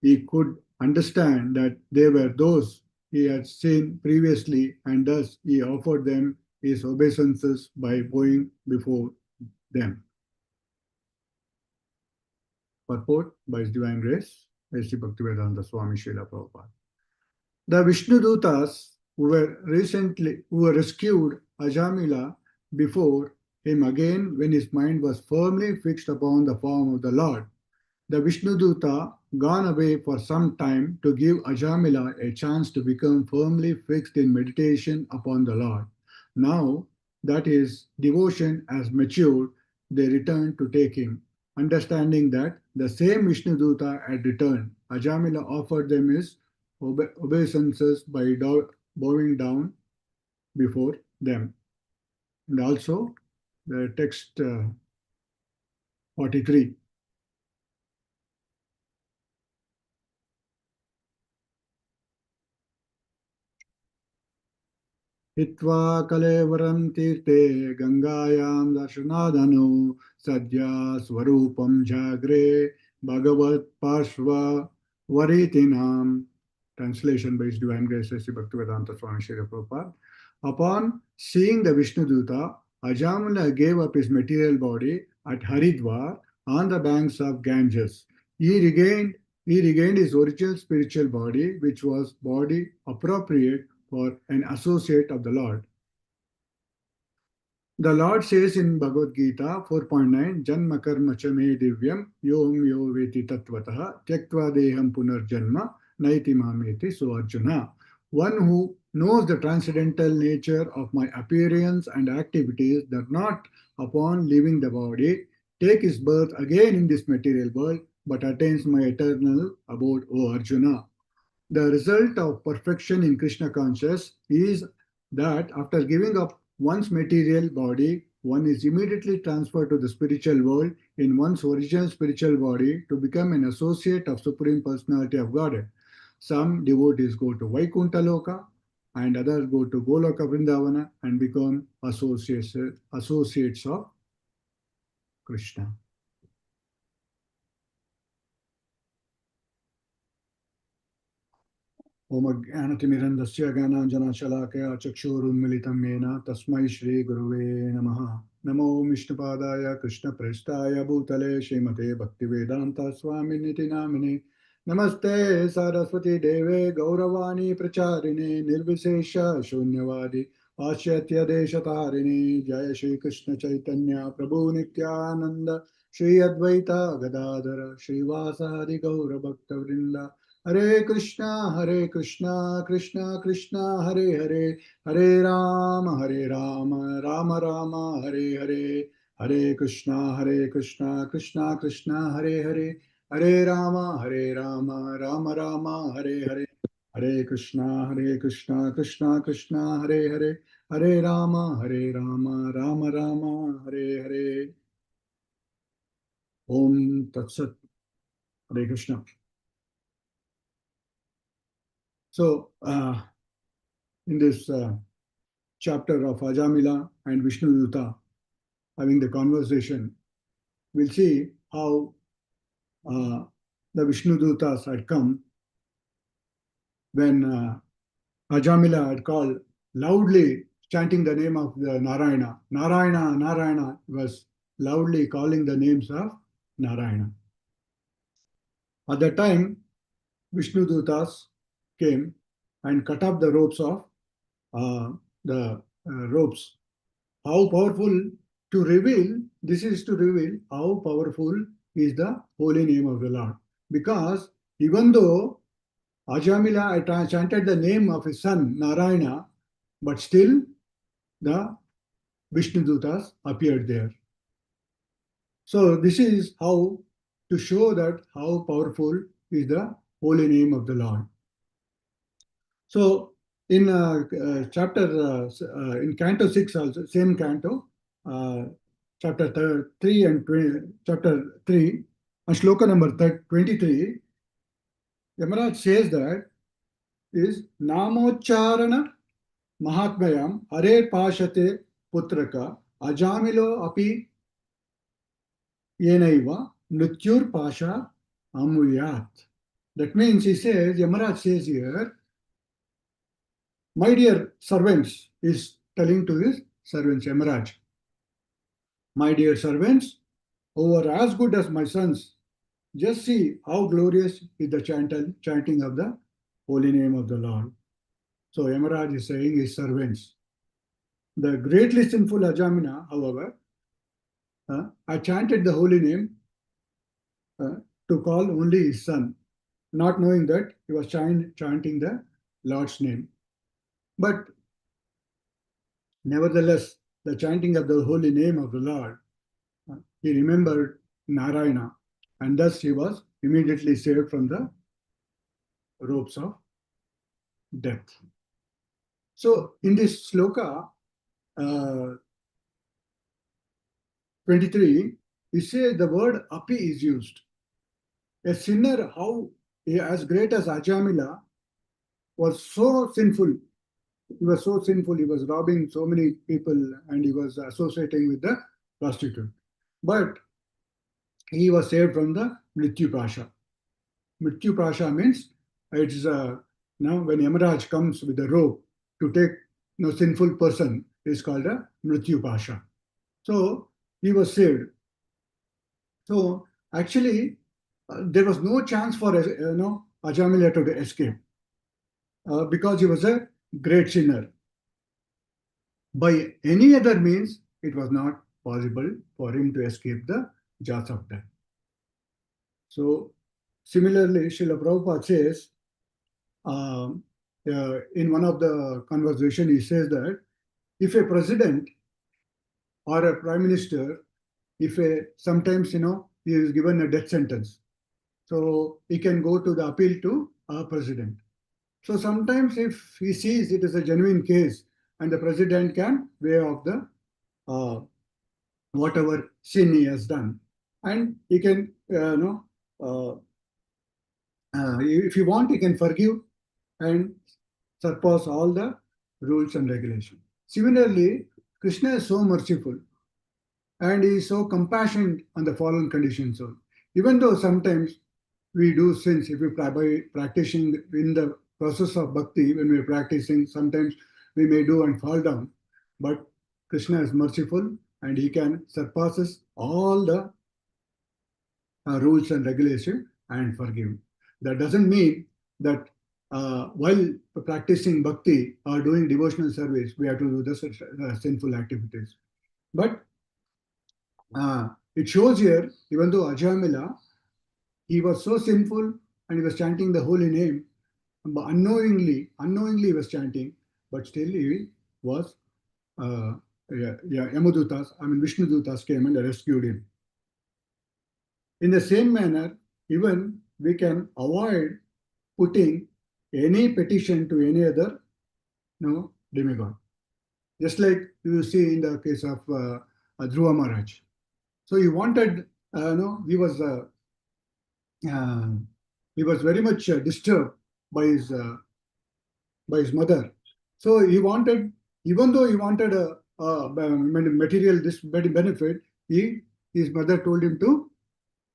he could understand that they were those he had seen previously, and thus he offered them his obeisances by bowing before them. Purport by His Divine Grace, A.C. Bhaktivedanta Swami Srila Prabhupada. The Vishnudutas who were rescued Ajamila before him again when his mind was firmly fixed upon the form of the Lord. The Vishnuduta gone away for some time to give Ajamila a chance to become firmly fixed in meditation upon the Lord. Now that his devotion has matured, they returned to take him. Understanding that the same Vishnuduta had returned, Ajamila offered them his obeisances by bowing down before them. And also, the text 43. हित्वा कलेवरं तीर्थे गंगायां दर्शनादनु सद्या स्वरूपं जाग्रे भगवत्पार्श्ववरीतिनाम. Translation by His Divine Grace, Sri Bhaktivedanta Swami Srila Prabhupada. Upon seeing the Vishnuduta, Ajamala gave up his material body at Haridwar on the banks of Ganges. He regained his original spiritual body, which was body appropriate for an associate of the Lord. The Lord says in Bhagavad Gita 4.9, Janma karma cha me divyam yom yo veti tattvataha tyaktva deham punarjanma naiti mameti. So Arjuna, one who knows the transcendental nature of my appearance and activities does not, upon leaving the body, take his birth again in this material world, but attains my eternal abode, O Arjuna. The result of perfection in Krishna consciousness is that after giving up one's material body, one is immediately transferred to the spiritual world in one's original spiritual body to become an associate of Supreme Personality of Godhead. Some devotees go to Vaikuntha Loka and others go to Goloka Vrindavana and become associates of Krishna. ओम ज्ञानतिमिरन्दस्य ज्ञानाञ्जनशलाकया चक्षुरुन्मिलितं येन तस्मै श्रीगुरुवे नमः. नमो विष्णुपादाय कृष्णप्रेष्ठाय भूतले श्रीमते भक्तिवेदान्त स्वामिनिति नामिने. नमस्ते सरस्वती देवे गौरवाणी प्रचारिणे निर्विशेष शून्यवादी पाश्चात्य देशतारिणे. जय श्री कृष्ण चैतन्य प्रभु नित्यानंद श्री अद्वैता गदाधर श्रीवासादि गौर भक्तवृंद. हरे कृष्णा कृष्णा कृष्णा हरे हरे, हरे राम राम राम हरे हरे. हरे कृष्णा कृष्णा कृष्णा हरे हरे, हरे राम राम राम हरे हरे. हरे कृष्णा कृष्णा कृष्णा हरे हरे, हरे राम राम राम हरे हरे. ओम तत्सत. हरे Krishna. So, in this chapter of Ajamila and Vishnuduta having the conversation, we'll see how the Vishnudutas had come when Ajamila had called loudly, chanting the name of the Narayana. Narayana, Narayana was loudly calling the names of Narayana. At that time, Vishnudutas came and cut off the ropes of ropes. How powerful to reveal, this is to reveal how powerful is the holy name of the Lord. Because even though Ajamila chanted the name of his son Narayana, but still the Vishnudutas appeared there. So this is how to show that how powerful is the holy name of the Lord. So in in Canto 6 also, same Canto, chapter 3 and chapter 3, and shloka number 23, Yamaraj says that is Namocharana Mahatmayam Hare Pashate Putraka Ajamilo Api Yenaiva Nutyur Pasha Amuyat. That means he says, Yamaraj says here, my dear servants, is telling to his servants, Yamaraj, my dear servants, who are as good as my sons, just see how glorious is the chanting of the holy name of the Lord. So Yamaraj is saying his servants. The greatly sinful Ajamina, however, I chanted the holy name uh, to call only his son, not knowing that he was chanting the Lord's name. But nevertheless, the chanting of the holy name of the Lord, he remembered Narayana, and thus he was immediately saved from the ropes of death. So, in this sloka 23, he says the word api is used. A sinner, how as great as Ajamila, was so sinful. He was so sinful, he was robbing so many people and he was associating with the prostitute. But he was saved from the Mrityu Prasha. Mrityu Prasha means it's now when Yamaraj comes with a rope to take sinful person is called a Mrityu Prasha. So he was saved. So actually, there was no chance for Ajamila to escape because he was a great sinner. By any other means, it was not possible for him to escape the jaws of death. So, similarly, Srila Prabhupada says, in one of the conversation, he says that if a president or a prime minister, if sometimes he is given a death sentence, so he can go to the appeal to a president. So sometimes if he sees it is a genuine case and the president can waive off the whatever sin he has done, and he can if you want, he can forgive and surpass all the rules and regulations. Similarly, Krishna is so merciful and he is so compassionate on the fallen conditioned soul. Even though sometimes we do sins, if we by practicing in the process of bhakti, when we are practicing, sometimes we may do and fall down. But Krishna is merciful and he can surpasses all the rules and regulations and forgive. That doesn't mean that while practicing bhakti or doing devotional service, we have to do the sinful activities. But it shows here, even though Ajamila, he was so sinful and he was chanting the holy name, but unknowingly he was chanting, but still he was, Yamadutas, Vishnu Dutas came and rescued him. In the same manner, even we can avoid putting any petition to any other demigod. Just like you see in the case of Dhruva Maharaj. So he wanted, he was very much disturbed by his mother. So he wanted, even though he wanted a material this benefit, his mother told him to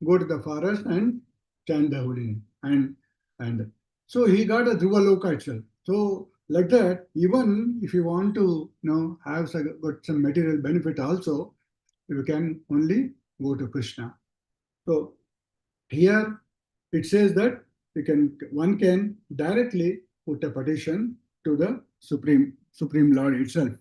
go to the forest and chant the holy name. And so he got a Dhruva Loka itself. So like that, even if you want to have got some material benefit also, you can only go to Krishna. So here it says that one can directly put a petition to the Supreme Lord itself.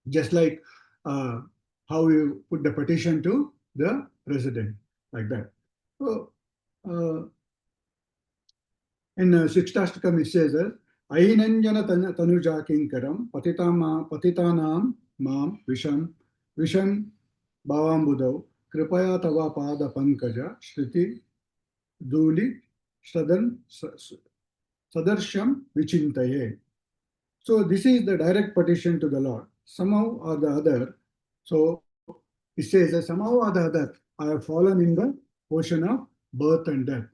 Just like how you put the petition to the president, like that. So in Sikshtastakam it says that Ainanjana tanuja kinkaram patitanam mam visham bhavambudau kripaya tava pada pankaja shruti duli sadarsham vichintaye. So this is the direct petition to the Lord. Somehow or the other, so it says that somehow or the other, I have fallen in the ocean of birth and death.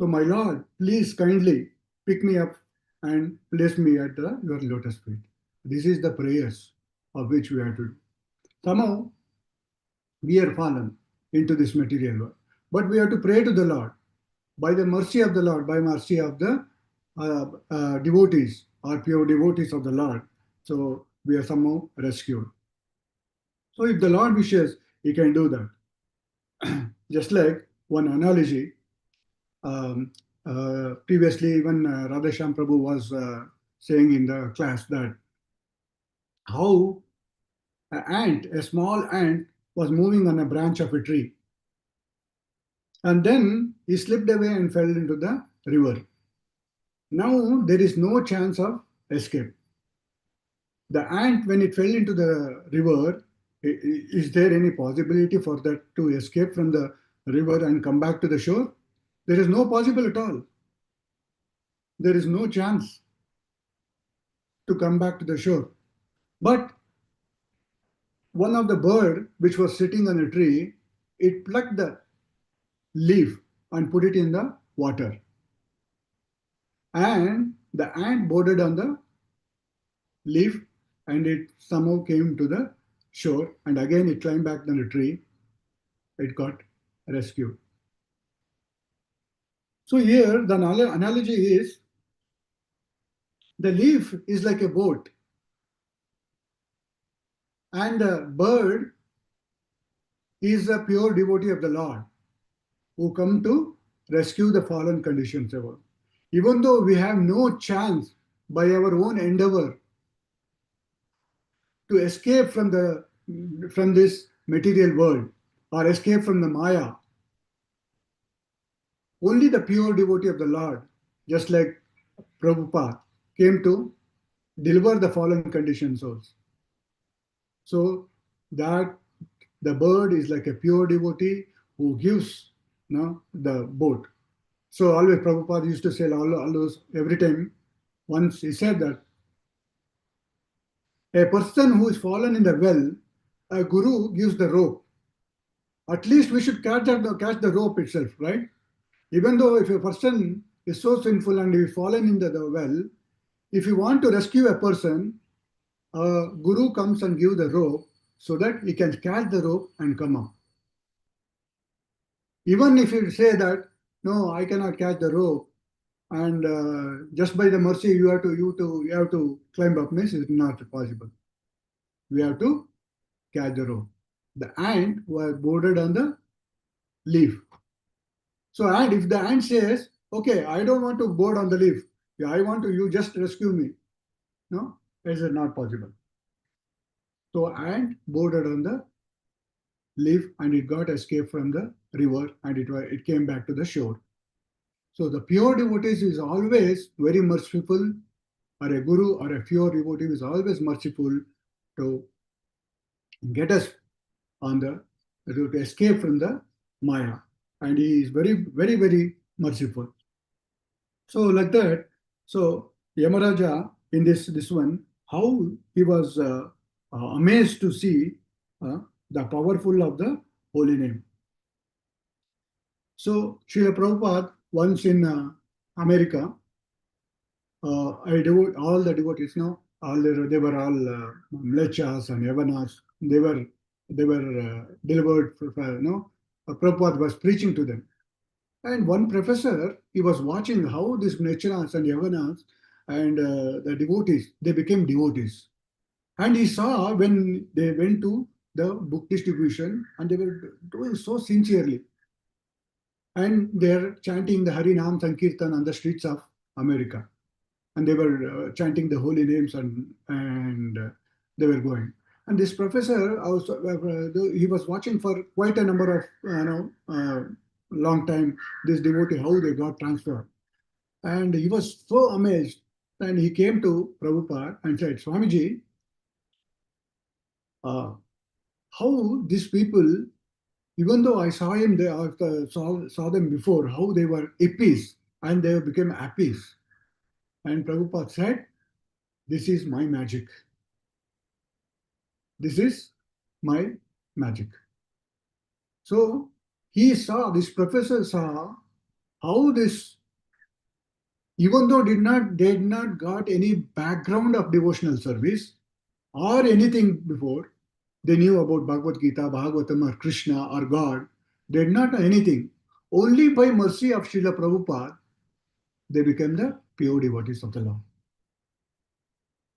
So my Lord, please kindly pick me up and place me at your lotus feet. This is the prayers of which we have to do. Somehow we are fallen into this material world, but we have to pray to the Lord by the mercy of the Lord, by mercy of the devotees or pure devotees of the Lord. So we are somehow rescued. So if the Lord wishes, He can do that. Just like one analogy, um, previously even Radhesham Prabhu was saying in the class that how a small ant, was moving on a branch of a tree, and then he slipped away and fell into the river. Now there is no chance of escape. The ant, when it fell into the river, is there any possibility for that to escape from the river and come back to the shore? There is no possible at all. There is no chance to come back to the shore. But one of the bird which was sitting on a tree, it plucked the leaf and put it in the water. And the ant boarded on the leaf and it somehow came to the shore, and again it climbed back on the tree. It got rescued. So here the analogy is the leaf is like a boat, and the bird is a pure devotee of the Lord who come to rescue the fallen conditions ever. Even though we have no chance by our own endeavor to escape from this material world or escape from the Maya, only the pure devotee of the Lord, just like Prabhupada, came to deliver the fallen conditioned souls. So that the bird is like a pure devotee who gives, the boat. So always Prabhupada used to say all those every time. Once he said that a person who is fallen in the well, a guru gives the rope. At least we should catch the rope itself, right? Even though if a person is so sinful and he fallen in the well, if you want to rescue a person, a guru comes and give the rope so that he can catch the rope and come up. Even if you say that, no, I cannot catch the rope, and just by the mercy you have to climb up, means it's not possible. We have to catch the rope. The ant was boarded on the leaf. So, and if the ant says, okay, I don't want to board on the leaf, I want to, you just rescue me. No, it is not possible. So, ant boarded on the leaf and it got escaped from the river and it came back to the shore. So, the pure devotees is always very merciful, or a guru or a pure devotee is always merciful to get us on the to escape from the Maya. And he is very, very, very merciful. So like that, so Yamaraja in this one, how he was amazed to see the powerful of the holy name. So Srila Prabhupada once in America, I devote all the devotees now. They were all mlechas and yavanas. They were delivered. Prabhupada was preaching to them. And one professor, he was watching how these Nechanas and Yavanas and the devotees, they became devotees. And he saw when they went to the book distribution and they were doing so sincerely. And they're chanting the Hari Nam Sankirtan on the streets of America. And they were chanting the holy names and they were going. And this professor also, he was watching for quite a number of, long time, this devotee, how they got transferred. And he was so amazed. And he came to Prabhupada and said, Swamiji, how these people, even though I saw him, saw them before, how they were hippies and they became happies. And Prabhupada said, this is my magic. This is my magic. So this professor saw how this, even though did not got any background of devotional service or anything before, they knew about Bhagavad Gita, Bhagavatam or Krishna or God, they did not know anything. Only by mercy of Srila Prabhupada, they became the pure devotees of the Lord.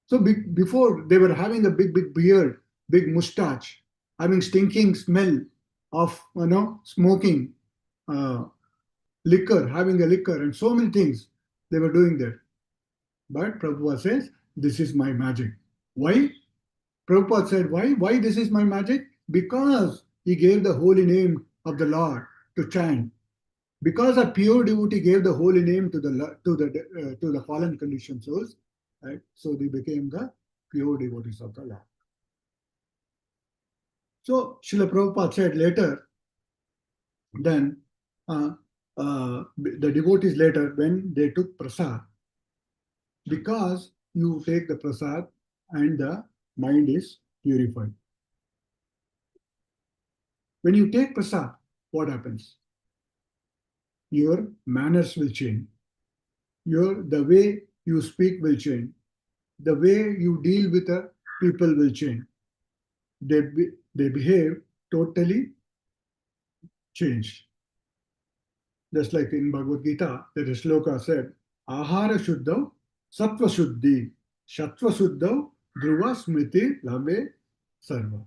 So before they were having a big beard, big mustache, having stinking smell of smoking, uh, liquor, having a liquor, and so many things they were doing that. But Prabhupada says, "This is my magic." Why? Prabhupada said, "Why? Why this is my magic? Because he gave the holy name of the Lord to chant. Because a pure devotee gave the holy name to the fallen conditioned souls, right? So they became the pure devotees of the Lord." So Srila Prabhupada said later, then the devotees later, when they took prasad, because you take the prasad and the mind is purified. When you take prasad, what happens? Your manners will change. The way you speak will change. The way you deal with the people will change. They behave totally changed. Just like in Bhagavad Gita, there is sloka said, Ahara Shuddhav, Sattva Shuddhi, Shattva Shuddhav, Dhruva Smriti Lave Sarva.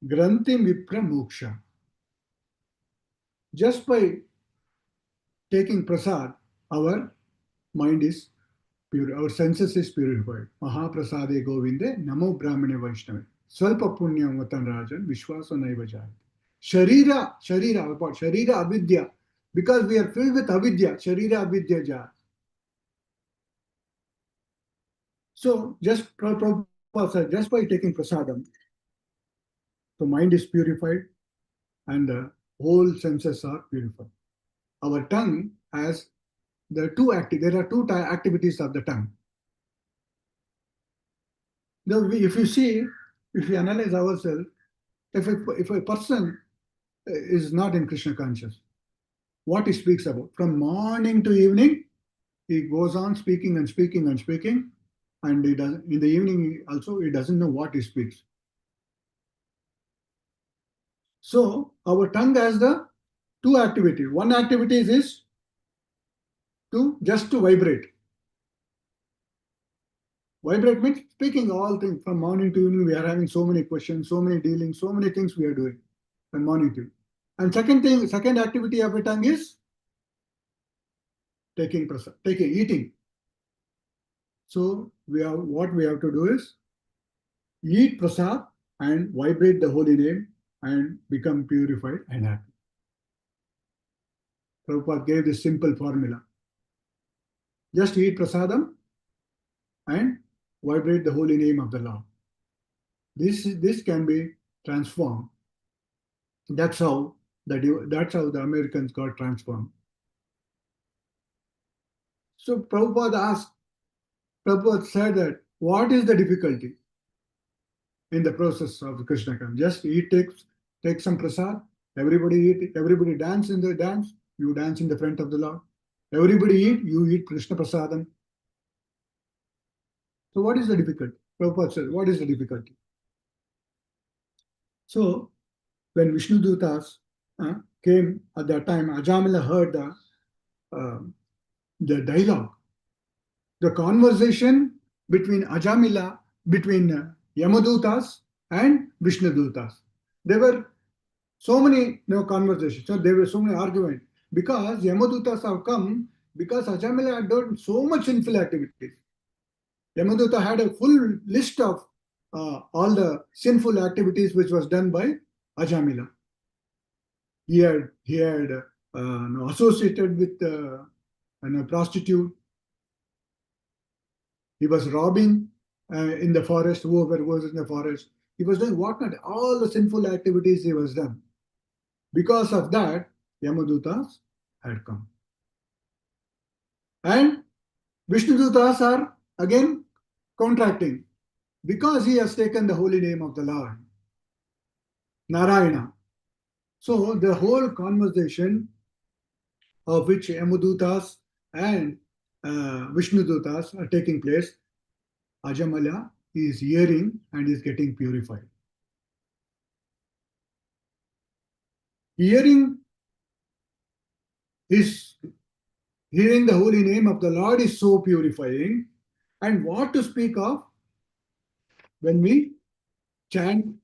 Granti Vipra Moksha. Just by taking prasad, our mind is pure, our senses is purified. Mahaprasade Govinde, Namo Brahmane Vaishnave. Swalpa Punyam Vatan Rajan, Vishwasa Naiva Jayate. Sharira, about Sharira Avidya. Because we are filled with avidya, Sharira Avidya Jaya. So just Prabhupada said, just by taking prasadam, the mind is purified and the whole senses are purified. Our tongue has there are two activities of the tongue. If you analyze ourselves, if a person is not in Krishna conscious, what he speaks about from morning to evening, he goes on speaking and speaking and speaking, and he does in the evening also he doesn't know what he speaks. So our tongue has the two activities. One activity is to vibrate. Vibrate means speaking all things from morning to evening. We are having so many questions, so many dealings, so many things we are doing from morning to. And second activity of a tongue is eating. So what we have to do is eat prasad and vibrate the holy name and become purified and happy. Prabhupada gave this simple formula. Just eat prasadam and vibrate the holy name of the Lord. This can be transformed. That's how the Americans got transformed. So Prabhupada said that what is the difficulty in the process of Krishna consciousness? Just take some prasad, everybody eat, everybody dance in the dance, you dance in the front of the Lord. Everybody eat, you eat Krishna prasadam. So what is the difficulty? Prabhupada said, what is the difficulty? So when Vishnu Dutas came at that time, Ajamila heard the dialogue, the conversation between Yamadutas and Vishnu Dutas. There were so many conversations, so there were so many arguments because Yamadutas have come because Ajamila had done so much sinful activities. Yamaduta had a full list of all the sinful activities which was done by Ajamila. He had associated with a prostitute. He was robbing in the forest, whoever was in the forest. He was doing what not, all the sinful activities he was done. Because of that, Yamadutas had come. And Vishnudutas are again contracting because he has taken the holy name of the Lord, Narayana. So the whole conversation of which Yamadutas and Vishnudutas are taking place, Ajamala is hearing and is getting purified. Hearing is hearing the holy name of the Lord is so purifying. And what to speak of when we chant,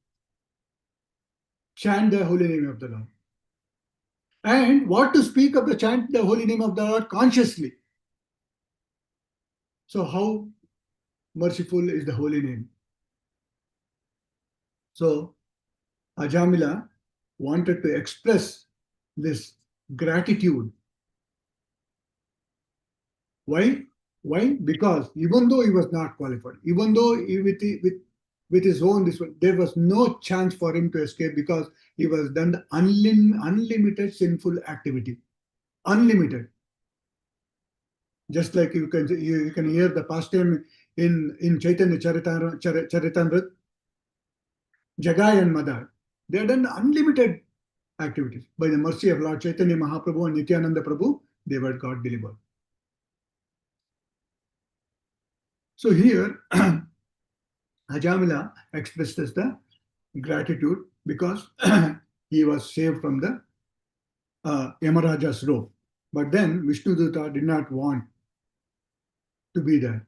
chant the holy name of the Lord. And what to speak of the chant the holy name of the Lord consciously. So how merciful is the holy name? So Ajamila wanted to express this gratitude. Why? Why? Because even though he was not qualified, even though with his own this one, there was no chance for him to escape because he was done the unlimited sinful activity. Unlimited. Just like you can hear the past time in Chaitanya Charitamrita, Jagai and Madar. They have done unlimited activities. By the mercy of Lord Chaitanya Mahaprabhu and Nityananda Prabhu, they were got delivered. So here, Ajamila expresses the gratitude because he was saved from the Yamaraja's rope. But then Vishnudutta did not want to be there.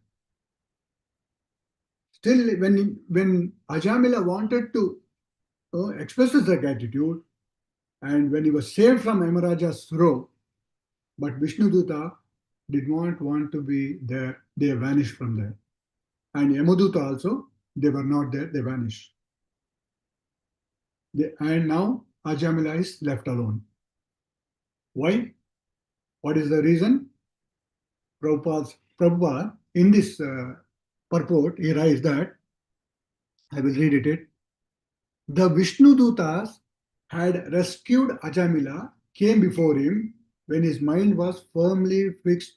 Still, when Ajamila wanted to express his gratitude, and when he was saved from Yamaraja's rope, but Vishnudutta did not want to be there, they vanished from there. And Yamadutta also, they were not there, they vanished. And now Ajamila is left alone. Why? What is the reason? Prabhupada in this purport, he writes that, I will read it. The Vishnudutas had rescued Ajamila, came before him when his mind was firmly fixed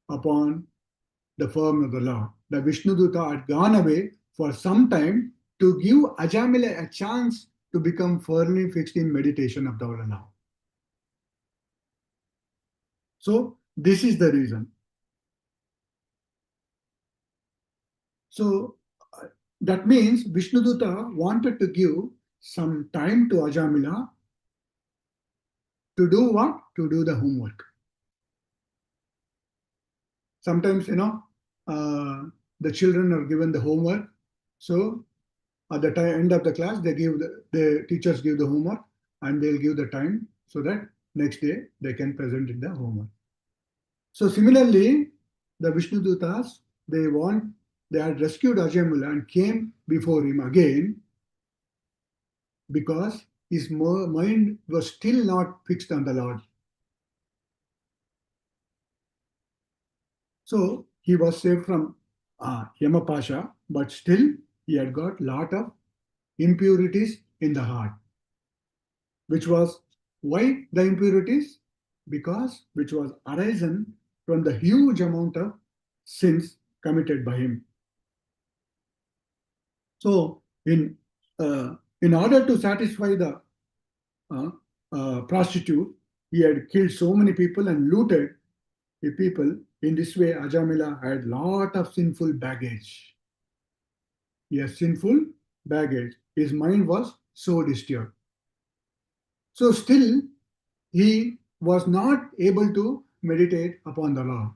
upon the form of the Lord. The Vishnuduta had gone away for some time to give Ajamila a chance to become firmly fixed in meditation of the Lord. So this is the reason. So that means Vishnudutta wanted to give some time to Ajamila to do what? To do the homework. Sometimes, the children are given the homework. So at the end of the class, the teachers give the homework and they'll give the time so that next day they can present it the homework. So similarly, the Vishnudutas, they had rescued Ajamila and came before him again because his mind was still not fixed on the Lord. So he was saved from Yamapasha, but still he had got lot of impurities in the heart. Which was, why the impurities? Because which was arisen from the huge amount of sins committed by him. So in order to satisfy the prostitute, he had killed so many people and looted the people. In this way, Ajamila had lot of sinful baggage. Yes, sinful baggage. His mind was so disturbed. So still, he was not able to meditate upon the Lord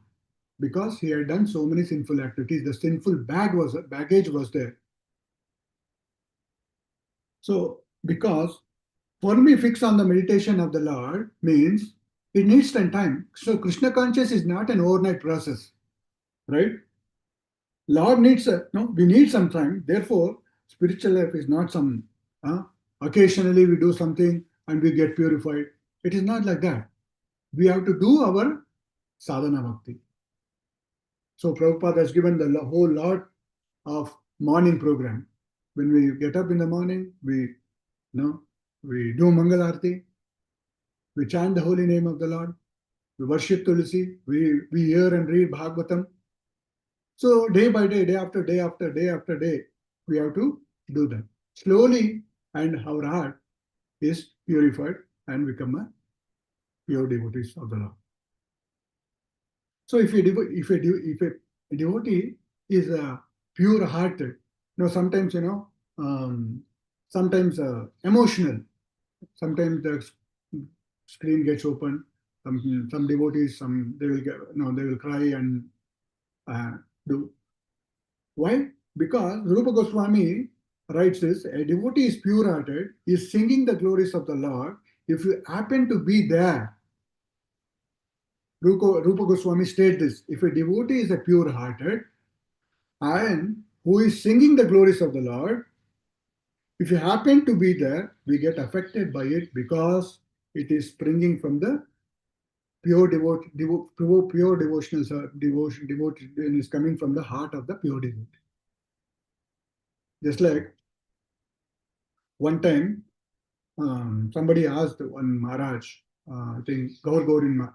because he had done so many sinful activities. The sinful baggage was there. So, because for me, fix on the meditation of the Lord means it needs some time. So, Krishna conscious is not an overnight process, right? Lord needs we need some time. Therefore, spiritual life is not some occasionally we do something and we get purified. It is not like that. We have to do our sadhana bhakti. So Prabhupada has given the whole lot of morning program. When we get up in the morning, we do Mangal Arati, we chant the holy name of the Lord, we worship Tulsi, we hear and read Bhagavatam. So day by day, day after day after day after day, we have to do that. Slowly, and our heart is purified and become a pure devotees of the Lord. So if a devotee is pure hearted, sometimes sometimes emotional, sometimes the screen gets open Some devotees, they will get, they will cry and do. Why? Because Rupa Goswami writes this: a devotee is pure-hearted, is singing the glories of the Lord. If you happen to be there, Rupa Goswami states this: if a devotee is a pure-hearted and who is singing the glories of the Lord, if you happen to be there, we get affected by it because it is springing from the pure devotional devotion is coming from the heart of the pure devotee. Just like one time, somebody asked one Maharaj, I think Gaur Gaurin,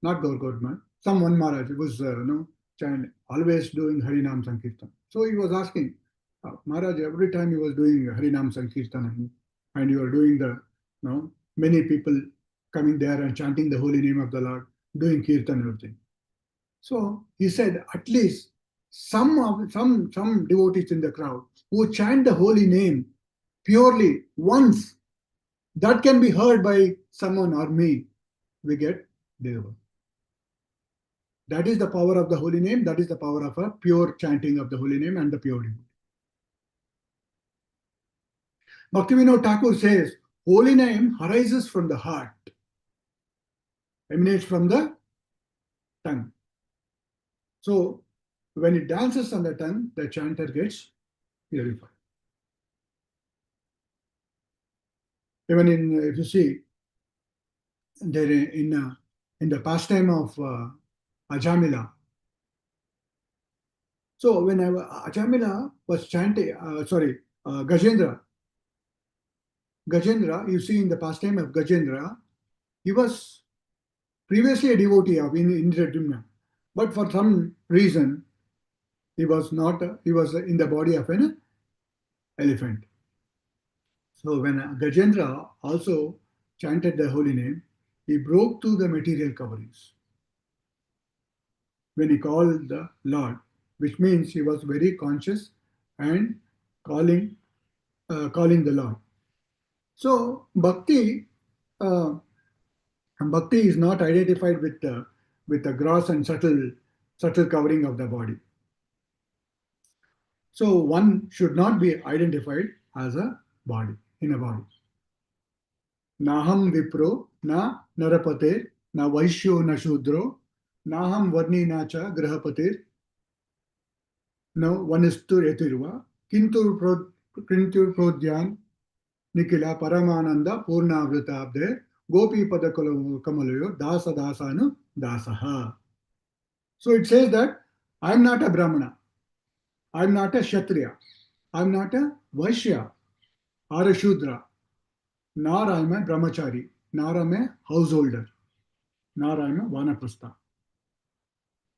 not Gaur Gaurin, someone Maharaj, it was, always doing Harinam Sankirtan. So he was asking, Maharaj, every time he was doing Harinam Sankirtan and you are doing many people coming there and chanting the holy name of the Lord, doing Kirtan and everything. So he said, at least some devotees in the crowd who chant the holy name purely once, that can be heard by someone or me, we get delivered. That is the power of the holy name. That is the power of a pure chanting of the holy name and the pure devotee. Bhaktivinoda Thakur says, holy name arises from the heart, emanates from the tongue. So when it dances on the tongue, the chanter gets purified. Even if you see, there in the pastime of Ajamila. So when Ajamila was chanting, Gajendra, you see in the pastime of Gajendra, he was previously a devotee of Indradyumna, but for some reason, he was in the body of an elephant. So when Gajendra also chanted the holy name, he broke through the material coverings when he called the Lord, which means he was very conscious and calling the Lord. So bhakti is not identified with the gross and subtle covering of the body. So one should not be identified as a body, in a body. Naham vipro, na narapate, na vaishyo na shudro, naham varni na cha grahapatir, no vanistur yatirva, kintur prodyan, nikila paramananda purnavritabde, gopi pada kamalayo, dasa dasanu dasaha. So it says that I am not a Brahmana, I am not a Kshatriya, I am not a Vaishya or a Shudra, nor I am a Brahmachari, nor I am a householder, nor I am a Vanaprastha.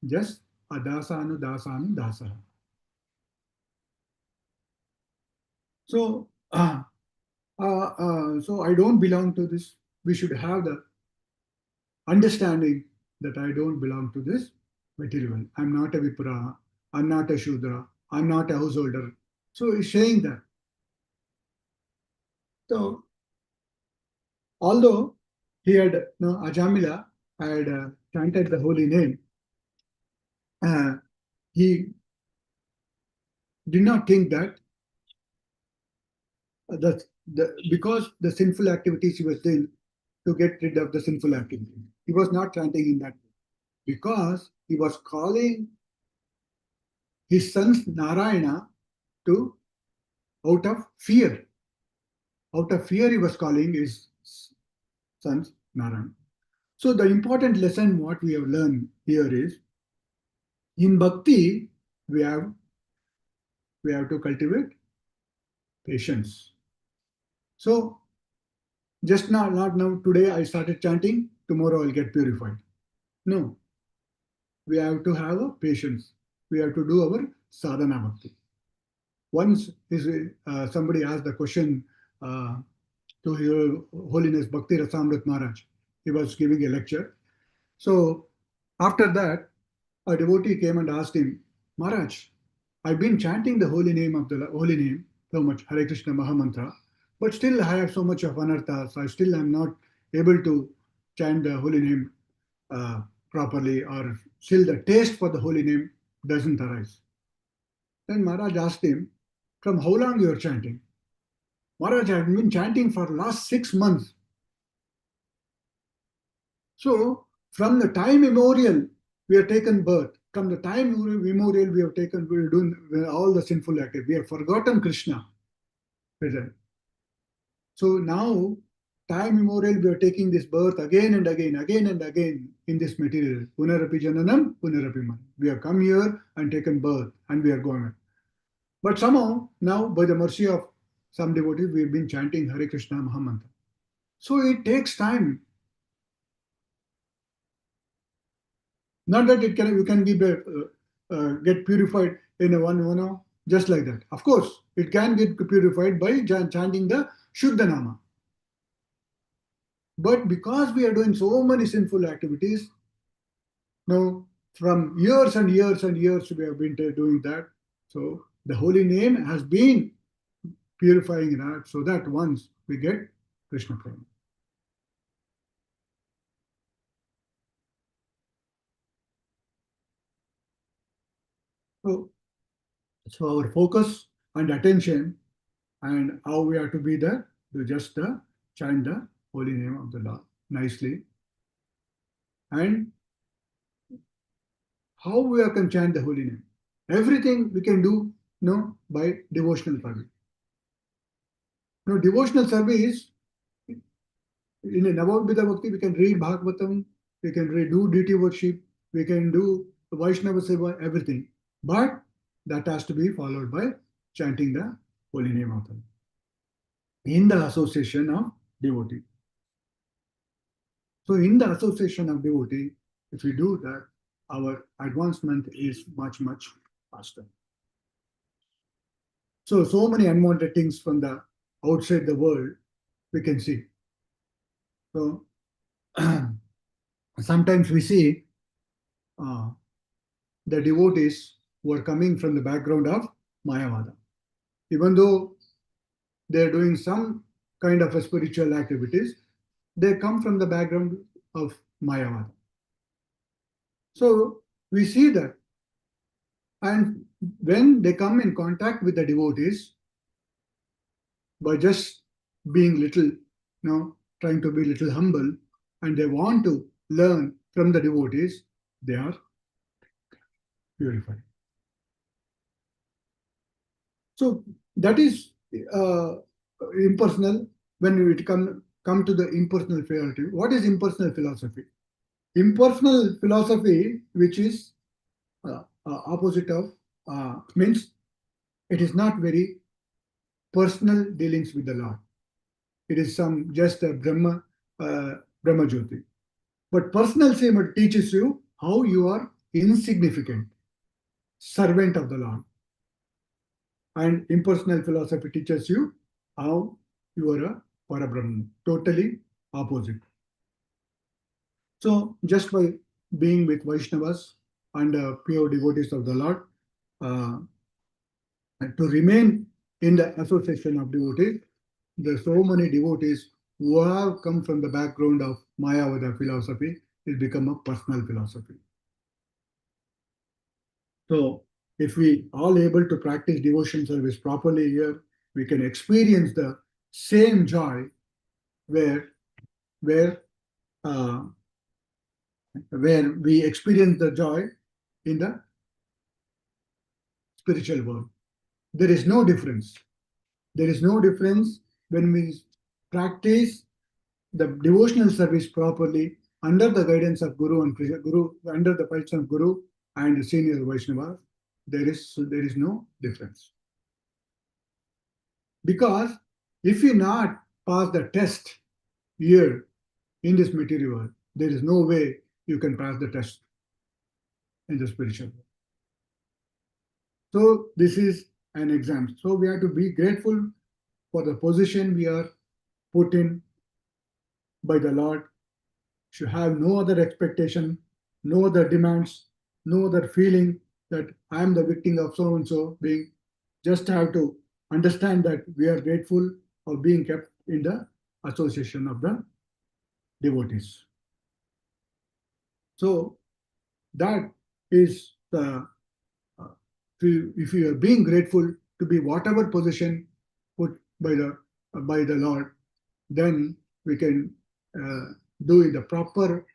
Just a dasanu dasanu dasaha. So, so I don't belong to this. We should have the understanding that I don't belong to this material. I'm not a Vipra, I'm not a Shudra, I'm not a householder. So he's saying that. So, although he had, Ajamila had chanted the holy name, he did not think that because the sinful activities he was doing, to get rid of the sinful activity. He was not chanting in that way because he was calling his sons Narayana to out of fear. Out of fear, he was calling his sons Narayana. So the important lesson what we have learned here is in bhakti we have to cultivate patience. So just not now, today I started chanting, tomorrow I'll get purified. No. We have to have a patience. We have to do our sadhana bhakti. Once somebody asked the question to His Holiness Bhakti Rasamrit Maharaj. He was giving a lecture. So after that, a devotee came and asked him, Maharaj, I've been chanting the holy name so much, Hare Krishna Mahamantra, but still I have so much of anarthas. I still am not able to chant the holy name uh, properly, or still the taste for the holy name doesn't arise. Then Maharaj asked him, from how long you are chanting? Maharaj had been chanting for last 6 months. So from the time immemorial, we have taken birth. From the time immemorial, we are doing all the sinful activities. We have forgotten Krishna. So now, time immemorial, we are taking this birth again and again in this material. Punarapi jananam, punarapi man. We have come here and taken birth, and we are going. But somehow, now, by the mercy of some devotees, we have been chanting Hare Krishna Mahamantra. So it takes time. Not that you can get purified in a one, just like that. Of course, it can get purified by chanting the Shuddha Nama. But because we are doing so many sinful activities, now from years and years and years we have been doing that. So the holy name has been purifying that, so that once we get Krishna prema. So our focus and attention and how we are to be there, to just chant the holy name of the Lord nicely, and how we can chant the holy name. Everything we can do, by devotional service. Now, devotional service in a Navadvita Bhakti, we can read Bhagavatam, we can do deity worship, we can do Vaishnava Seva, everything. But that has to be followed by chanting the holy name of them in the association of devotee. So, in the association of devotee, if we do that, our advancement is much, much faster. So many unwanted things from the outside the world we can see. So, sometimes we see the devotees who are coming from the background of Mayavada. Even though they are doing some kind of a spiritual activities, they come from the background of Mayavada. So we see that. And when they come in contact with the devotees, by just being little, trying to be little humble, and they want to learn from the devotees, they are purified. So that is impersonal. When we come to the impersonal philosophy, what is impersonal philosophy? Impersonal philosophy, which is opposite of, means it is not very personal dealings with the Lord. It is just a Brahma Jyoti. But personal Srimad teaches you how you are insignificant, servant of the Lord. And impersonal philosophy teaches you how you are a Parabrahman, totally opposite. So just by being with Vaishnavas and pure devotees of the Lord, to remain in the association of devotees, there are so many devotees who have come from the background of Mayavada philosophy, it become a personal philosophy. So if we all able to practice devotion service properly here, we can experience the same joy where uh, we experience the joy in the spiritual world. There is no difference. There is no difference when we practice the devotional service properly under the guidance of Guru and Guru, under the guidance of Guru and the senior Vaishnava. There is no difference. Because if you not pass the test here in this material world, there is no way you can pass the test in the spiritual world. So this is an exam. So we have to be grateful for the position we are put in by the Lord. Should have no other expectation, no other demands, no other feeling that I am the victim of so and so being. Just have to understand that we are grateful of being kept in the association of the devotees. So that is the if you are being grateful to be whatever position put by the Lord, then we can do in the proper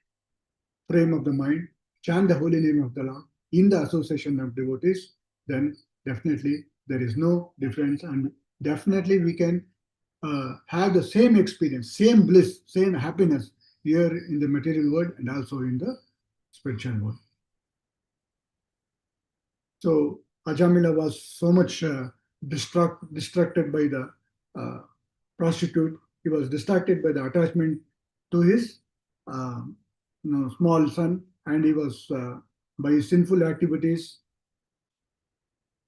frame of the mind, chant the holy name of the Lord in the association of devotees, then definitely there is no difference, and definitely we can have the same experience, same bliss, same happiness here in the material world and also in the spiritual world. So Ajamila was so much distracted by the uh, prostitute. He was distracted by the attachment to his uh, small son, and he was by his sinful activities.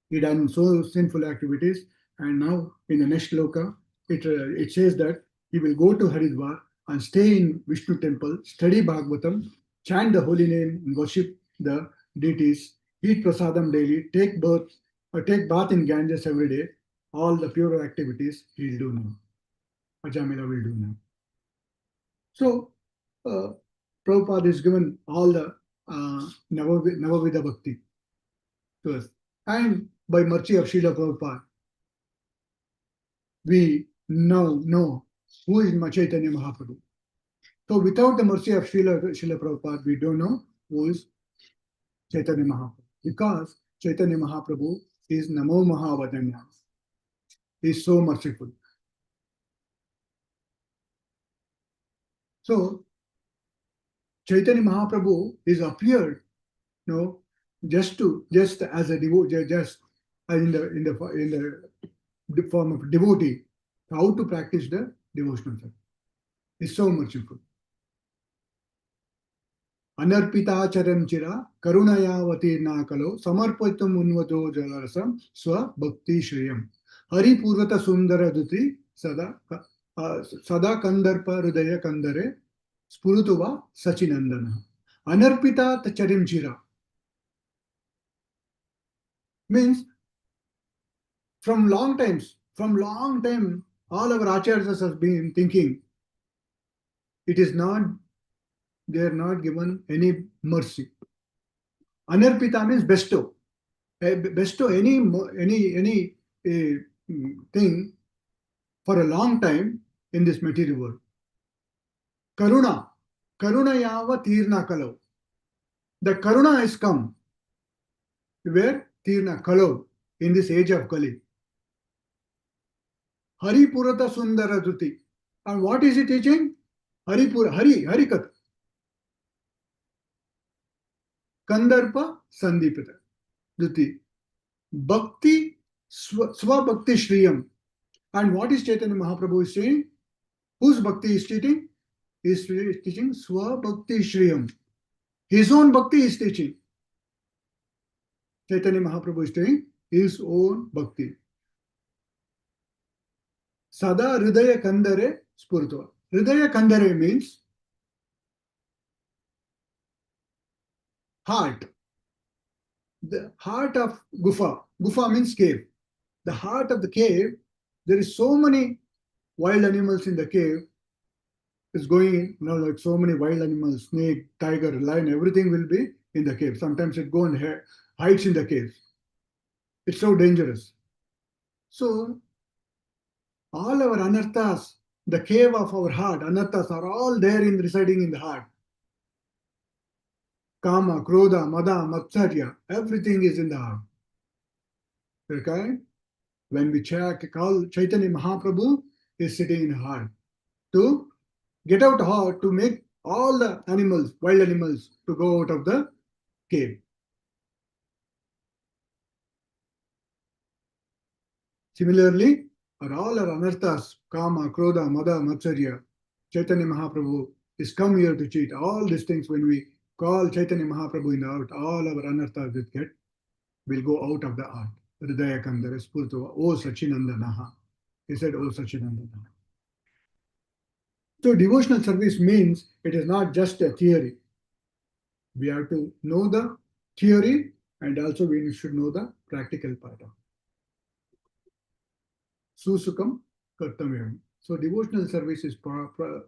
He done so sinful activities, and now in the next loka, it says that he will go to Haridwar and stay in Vishnu temple, study Bhagavatam, chant the holy name, and worship the deities, eat prasadam daily, take bath in Ganges every day. All the pure activities he will do now. Ajamila will do now. So, uh, Prabhupada is given all the Navavidha Bhakti to us. And by mercy of Srila Prabhupada, we now know who is Chaitanya Mahaprabhu. So without the mercy of Srila Prabhupada, we don't know who is Chaitanya Mahaprabhu. Because Chaitanya Mahaprabhu is Namo Mahavadanya. He is so merciful. So Chaitanya Mahaprabhu is appeared, just as a devotee, just in the form of devotee, how to practice the devotional service. Is so merciful. Anarpitacharam chira karunayavati nakalo samarpatum unvato jalarasam swa bhakti shriyam hari purvata sundara duti sada kandarpa hridaya kandare spurutuva sachinandana. Anarpita charim chira means from long time, all our acharyas have been thinking it is not, they are not given any mercy. Anarpita means bestow. Bestow any thing for a long time in this material world. Karuna yava tirna kalau. The karuna has come where tirna kalau in this age of Kali. Hari purata sundara duti. And what is it teaching? Harikata. Kandarpa sandipita. Duti. Bhakti Swabhakti Shriyam. And what is Chaitanya Mahaprabhu is saying? Whose bhakti is teaching? He is teaching Swabhakti Shriyam. His own bhakti is teaching. Chaitanya Mahaprabhu is doing his own bhakti. Sada Hridaya Kandare Spurtva. Hridaya Kandare means heart. The heart of Gufa. Gufa means cave. The heart of the cave, there is so many wild animals in the cave. Is going, like so many wild animals, snake, tiger, lion, everything will be in the cave. Sometimes it goes and hides in the cave. It's so dangerous. So all our anarthas, the cave of our heart, anarthas are all there residing in the heart. Kama, Krodha, Mada, Matsarya, everything is in the heart. Okay? When we call Chaitanya Mahaprabhu is sitting in the heart to get out heart to make all the animals, wild animals, to go out of the cave. Similarly, all our anarthas, Kama, Krodha, Mada, Matsarya, Chaitanya Mahaprabhu is come here to cheat. All these things, when we call Chaitanya Mahaprabhu in the heart, all our anarthas will go out of the heart. Hridaya Kandara Spurtava, O Sachinandanaha. He said, O Sachinandanaha. So devotional service means it is not just a theory. We have to know the theory and also we should know the practical part of it. Susukam Kartamyam. So devotional service is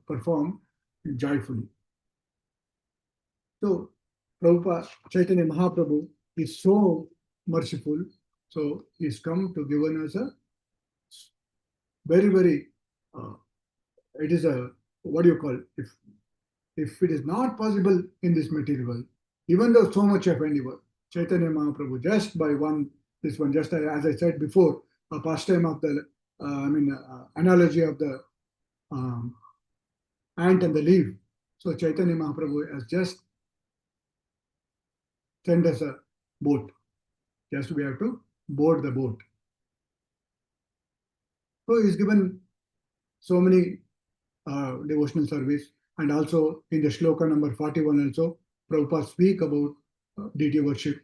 performed joyfully. So Prabhupada, Chaitanya Mahaprabhu is so merciful. So he's come to give us a very, very, uh, it is a, what do you call it? If it is not possible in this material world, even though so much of endeavor, Chaitanya Mahaprabhu, just by this one, just as I said before, a pastime of the, analogy of the um, ant and the leaf. So Chaitanya Mahaprabhu has just sent us a boat. Just we have to board the boat. So he's given so many devotional service, and also in the shloka number 41 also, Prabhupada speak about deity worship.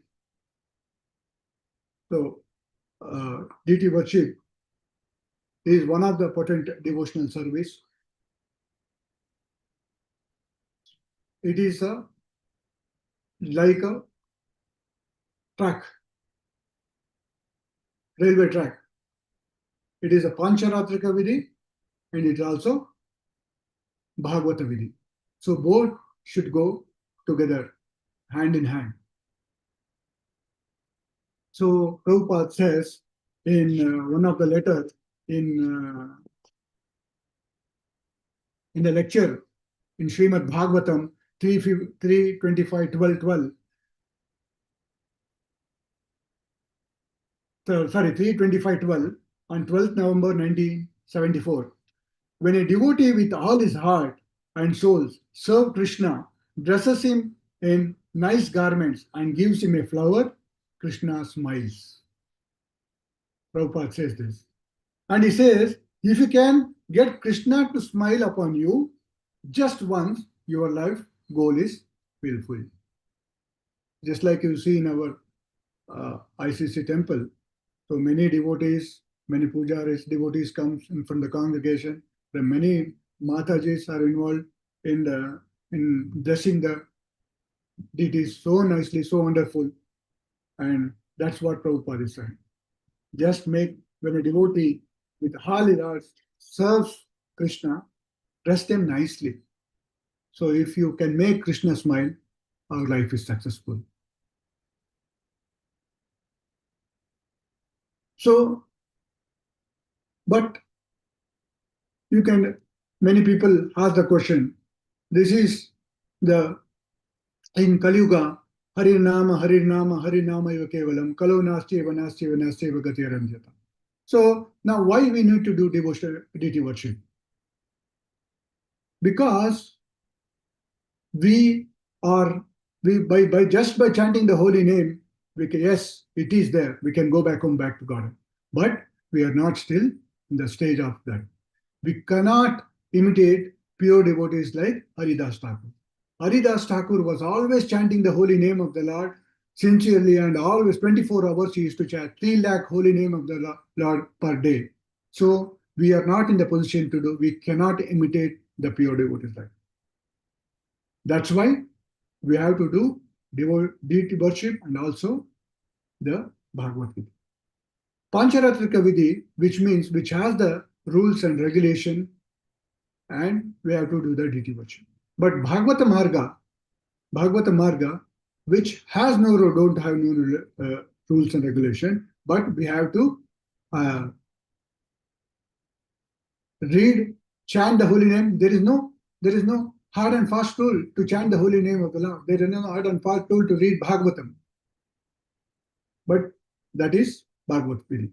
So deity worship is one of the potent devotional service. It is like a track, railway track. It is a Pancharatrika Vidhi, and it is also Bhagavata Vidhi. So both should go together, hand in hand. So Prabhupada says in one of the letters in the lecture in Srimad Bhagavatam 325:12:12. Sorry, 325:12 on 12th November 1974. When a devotee with all his heart and soul serves Krishna, dresses him in nice garments, and gives him a flower, Krishna smiles. Prabhupada says this. And he says, if you can get Krishna to smile upon you just once, your life goal is fulfilled. Just like you see in our ICC temple, so many devotees, many pujaris, devotees come from the congregation. The many Matajis are involved in dressing the deities so nicely, so wonderful. And that's what Prabhupada is saying. Just make, when a devotee with all his heart serves Krishna, dress them nicely. So if you can make Krishna smile, our life is successful. So, but you can, many people ask the question, this is the, in Kali Yuga, Harinama, Harinama, Harinama eva kevalam, Kalo nasti eva nasti eva nasti eva gati aranjata. So now why we need to do deity worship? Because we are, by just by chanting the holy name, we can, yes, it is there. We can go back home, back to God. But we are not still in the stage of that. We cannot imitate pure devotees like Haridas Thakur. Haridas Thakur was always chanting the holy name of the Lord sincerely, and always 24 hours he used to chant 3 lakh holy name of the Lord per day. So we are not in the position to do, we cannot imitate the pure devotees like. That's why we have to do deity worship and also the Bhagavad Gita. Pancharatrika Vidhi, which means which has the rules and regulation, and we have to do the deity worship. But Bhagavata Marga, which has no, don't have no rules and regulation, but we have to read, chant the holy name. There is no hard and fast rule to chant the holy name of the Lord. There is no hard and fast rule to read Bhagavatam. But that is Bhagavad Vidhi.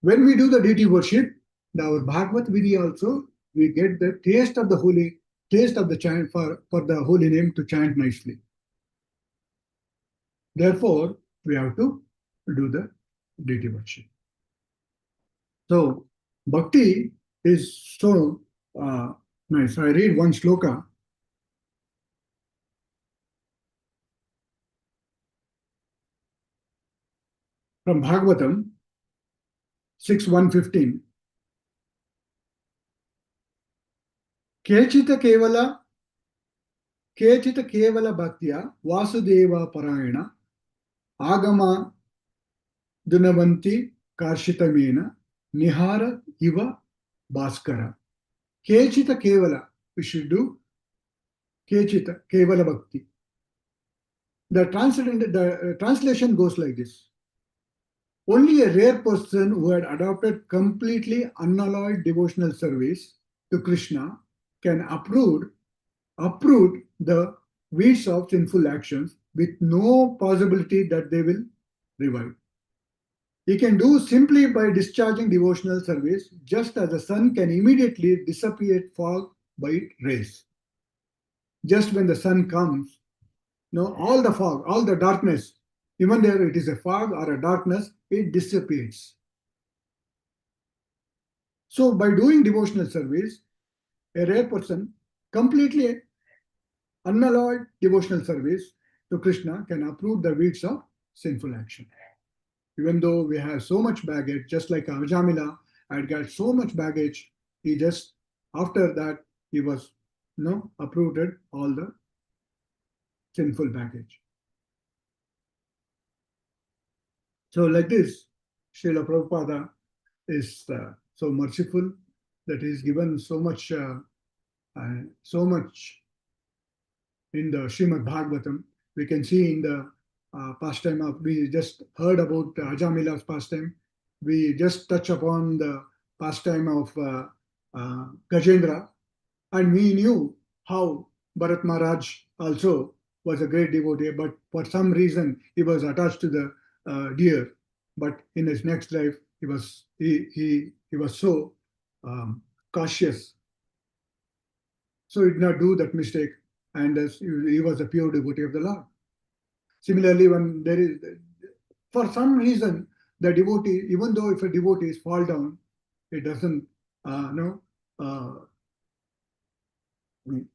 When we do the deity worship, our Bhagavad Vidhi also, we get the taste of the chant for the holy name to chant nicely. Therefore, we have to do the deity worship. So, bhakti is so nice. I read one shloka. From Bhagavatam 6:115. Kechita kevala bhaktya vasudeva parayana agama dunavanti karshitamena nihara iva bhaskara. Kechita kevala, we should do Kechita kevala bhakti. The translation goes like this. Only a rare person who had adopted completely unalloyed devotional service to Krishna can uproot the weeds of sinful actions with no possibility that they will revive. He can do simply by discharging devotional service, just as the sun can immediately dissipate fog by its rays. Just when the sun comes, all the fog, all the darkness, even there it is a fog or a darkness, it dissipates. So by doing devotional service, a rare person, completely unalloyed devotional service to Krishna, can uproot the weeds of sinful action. Even though we have so much baggage, just like Ajamila had got so much baggage, he just, after that, he was, uprooted all the sinful baggage. So like this, Srila Prabhupada is so merciful that he's given so much in the Srimad Bhagavatam. We can see in the pastime of, we just heard about Ajamila's pastime. We just touch upon the pastime of Gajendra, and we knew how Bharat Maharaj also was a great devotee, but for some reason he was attached to the deer. But in his next life, he was so cautious, so he did not do that mistake, and he was a pure devotee of the Lord. Similarly, when there is, for some reason, the devotee, even though if a devotee is fall down, it doesn't,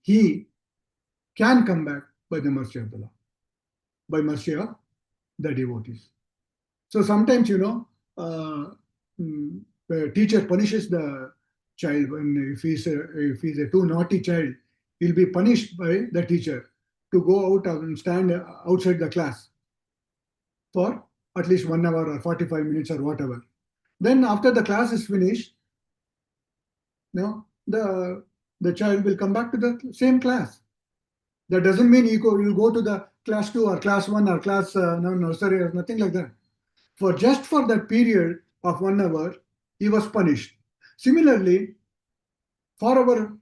he can come back by the mercy of the Lord, by mercy of the devotees. So sometimes, the teacher punishes the child when if he's a too naughty child, he'll be punished by the teacher to go out and stand outside the class for at least 1 hour or 45 minutes or whatever. Then after the class is finished, the child will come back to the same class. That doesn't mean you'll go to the class 2 or class 1 or class nursery or nothing like that. Just for that period of 1 hour, he was punished. Similarly, for our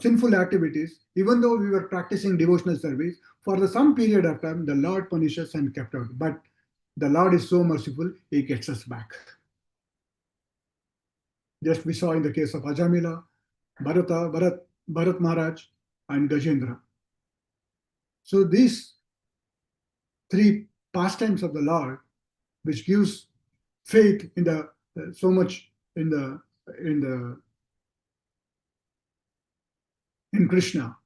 sinful activities, even though we were practicing devotional service, for some period of time, the Lord punishes and kept out. But the Lord is so merciful, he gets us back. Just we saw in the case of Ajamila, Bharat Maharaj, and Gajendra. So these three pastimes of the Lord, which gives faith in the so much in Krishna.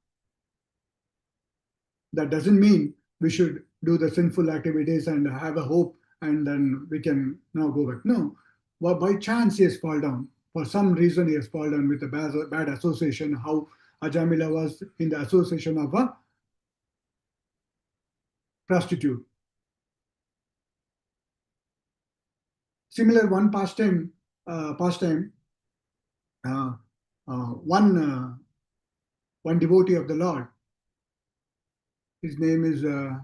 That doesn't mean we should do the sinful activities and have a hope and then we can now go back. No, well, by chance he has fallen down. For some reason he has fallen down with a bad association. How Ajamila was in the association of a prostitute. Similar one pastime, one devotee of the Lord. His name is I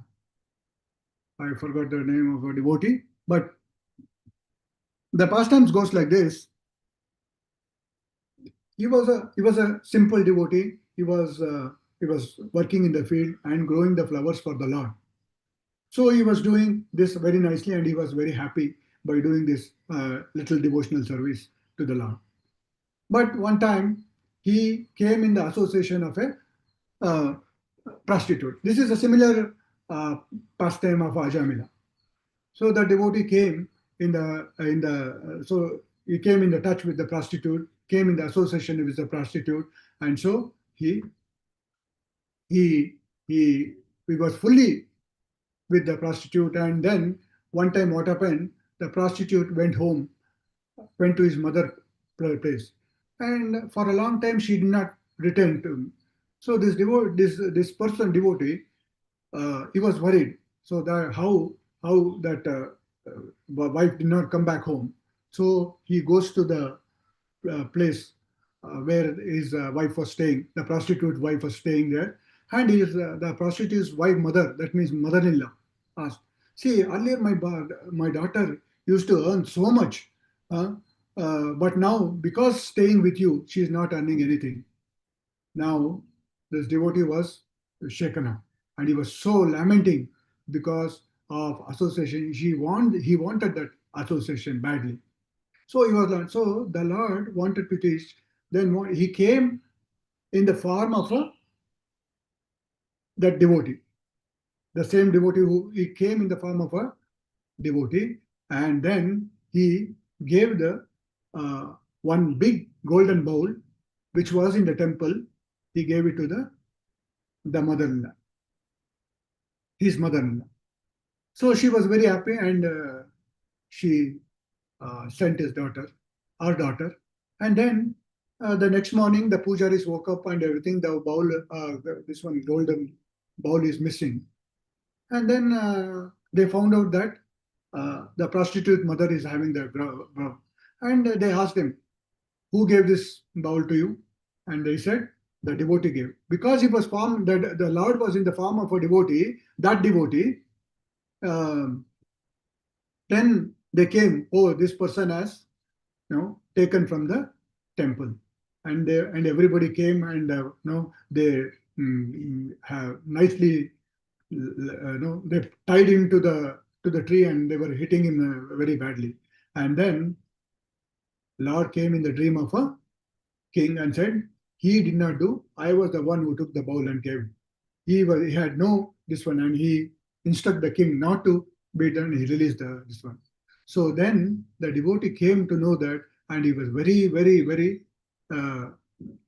forgot the name of a devotee, but the pastimes goes like this. He was a simple devotee. He was working in the field and growing the flowers for the Lord. So he was doing this very nicely, and he was very happy by doing this little devotional service to the Lord. But one time he came in the association of a prostitute. This is a similar pastime of Ajamila. So the devotee came so he came in the touch with the prostitute, came in the association with the prostitute, and so he was fully with the prostitute. And then one time what happened, the prostitute went to his mother's place, and for a long time she did not return to him. So this devotee, he was worried. So that how that wife did not come back home. So he goes to the place where his wife was staying. The prostitute wife was staying there, And the prostitute's wife, mother, that means mother-in-law, asked, "See, earlier my daughter used to earn so much, uh, but now because staying with you, she is not earning anything." Now, this devotee was shaken up, and he was so lamenting because of association. He wanted that association badly. So he was learned. So the Lord wanted to teach. Then he came in the form of that devotee, the same devotee who he came in the form of a devotee, and then he gave the one big golden bowl which was in the temple. He gave it to the mother-in-law, his mother-in-law. So she was very happy, and she sent his daughter, our daughter, and then the next morning the pujaris woke up and everything. The bowl, this one golden bowl is missing, and then they found out that the prostitute mother is having the and they asked him, "Who gave this bowl to you?" And they said, "The devotee gave." Because he was formed, the Lord was in the form of a devotee. That devotee, um, then they came. Oh, this person has, taken from the temple, and everybody came, and they have nicely, they tied him to the tree, and they were hitting him very badly. And then Lord came in the dream of a king and said, "He did not do. I was the one who took the bowl and gave." He had no this one, and he instructed the king not to beat, and he released this one. So then the devotee came to know that, and he was very, very, very. Uh,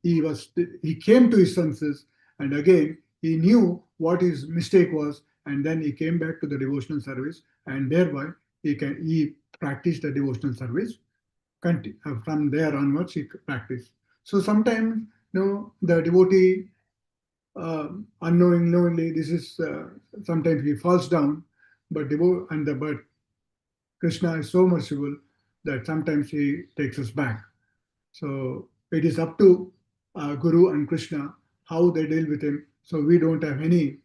he came to his senses, and again he knew what his mistake was, and then he came back to the devotional service, and thereby he practiced the devotional service. From there onwards, he practiced. So sometimes, the devotee, unknowingly, this is sometimes he falls down, but Krishna is so merciful that sometimes he takes us back. So it is up to Guru and Krishna how they deal with him. So we don't have any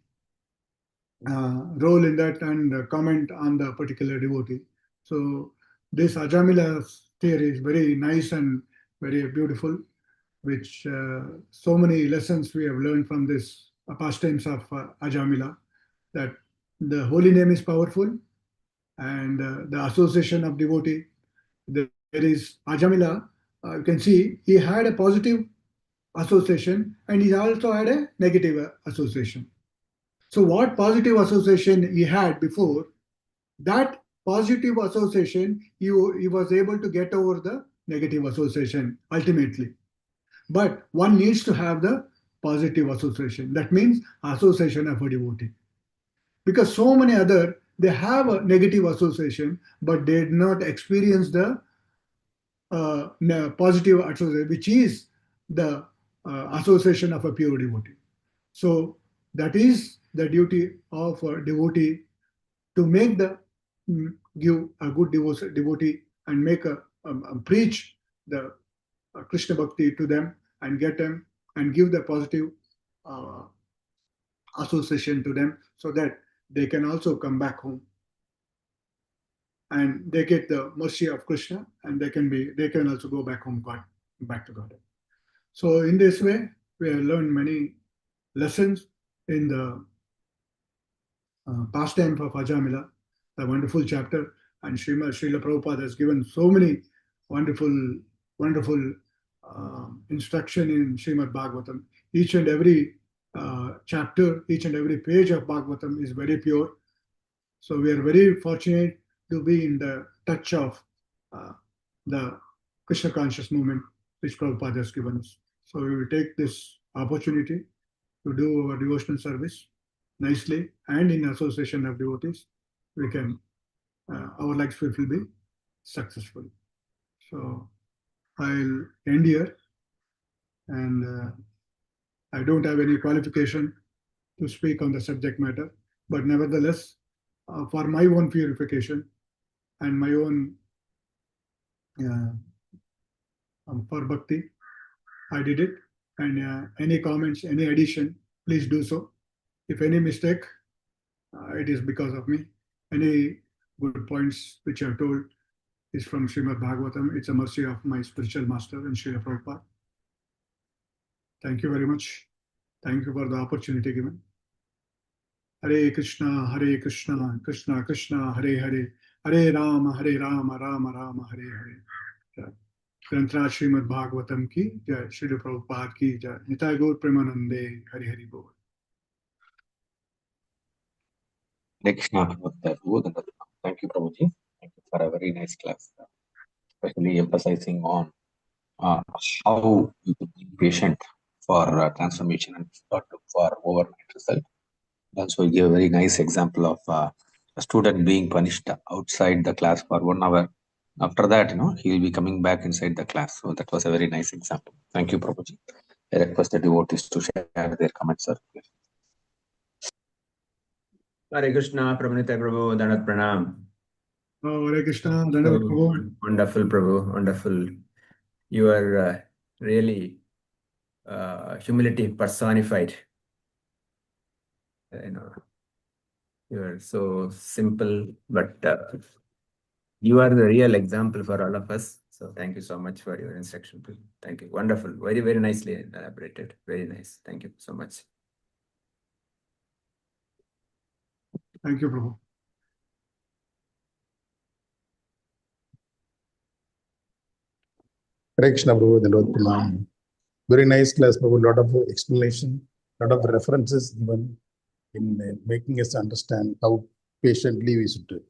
role in that and comment on the particular devotee. So this Ajamila's theory is very nice and very beautiful, which so many lessons we have learned from this pastimes of Ajamila, that the holy name is powerful, and the association of devotee. There is Ajamila, you can see he had a positive association, and he also had a negative association. So what positive association he had before, that positive association, he was able to get over the negative association ultimately. But one needs to have the positive association. That means association of a devotee. Because so many other, they have a negative association, but they did not experience the positive association, which is the association of a pure devotee. So that is the duty of a devotee, to make the give a good devotee, and make preach the Krishna Bhakti to them, and get them, and give the positive uh, association to them, so that they can also come back home, and they get the mercy of Krishna, and they can also go back home, back to God. So in this way, we have learned many lessons in the pastime of Ajamila, the wonderful chapter, and Srila Prabhupada has given so many wonderful, wonderful instruction in Srimad Bhagavatam. Each and every chapter, each and every page of Bhagavatam is very pure. So we are very fortunate to be in the touch of uh, the Krishna conscious movement which Prabhupada has given us. So we will take this opportunity to do our devotional service nicely, and in association of devotees, we can our lives will be successful. So I'll end here, and I don't have any qualification to speak on the subject matter, but nevertheless, for my own purification and my own uh, for bhakti, I did it. And any comments, any addition, please do so. If any mistake, it is because of me. Any good points which I have told is from Srimad Bhagavatam. It's a mercy of my spiritual master and Srila Prabhupada. Thank you very much. Thank you for the opportunity given. Hare Krishna, Krishna Krishna, Hare Hare, Hare Rama, Rama Rama, Hare Hare. ग्रंथराज Shrimad Bhagavatam की जय, श्री प्रभुपाद की जय, निताय गौर प्रेमानंदे, हरि हरि बोल. Thank you, Prabhuji. Thank you for a very nice class, especially emphasizing on how you could be patient for transformation and not look for overnight result. Also, you gave a very nice example of a student being punished outside the class for 1 hour. After that, he will be coming back inside the class. So that was a very nice example. Thank you, Prabhuji. I request the devotees to share their comments, sir. Hare Krishna, Prabhupada Prabhu, Danat Pranam. Hare Krishna, Danat Prabhu. Wonderful, Prabhu, wonderful. You are really humility personified. You are so simple, but you are the real example for all of us. So thank you so much for your instruction. Thank you. Wonderful. Very, very nicely elaborated. Very nice. Thank you so much. Thank you, Prabhu. Hare Krishna, Prabhu. Very nice class, Prabhu. Lot of explanation, lot of references given in making us understand how patiently we should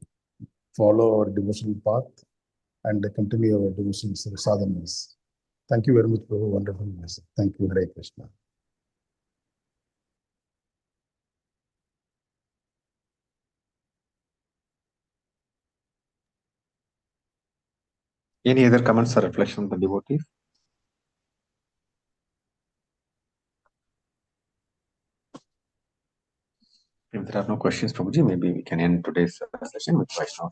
follow our devotional path and continue our devotional sadhanas. Thank you very much, Prabhu. Wonderful message. Thank you, Hare Krishna. Any other comments or reflection from the devotees? If there are no questions, Prabhuji, maybe we can end today's session with Vaishnava.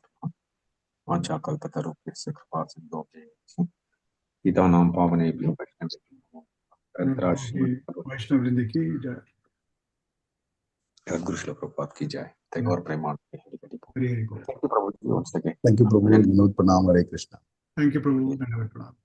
Vanchakal Tatarupyasya Kripasindhobhye Pitanam Pavanebhyo Vaishnava Vrinda ki jai. Guru Srila Prabhupada ki jai. Thank you, Prabhuji, once again. Thank you, Prabhu. Vinod Pranam, Hare Krishna. Thank you, Prabhu. Dandavat Pranam.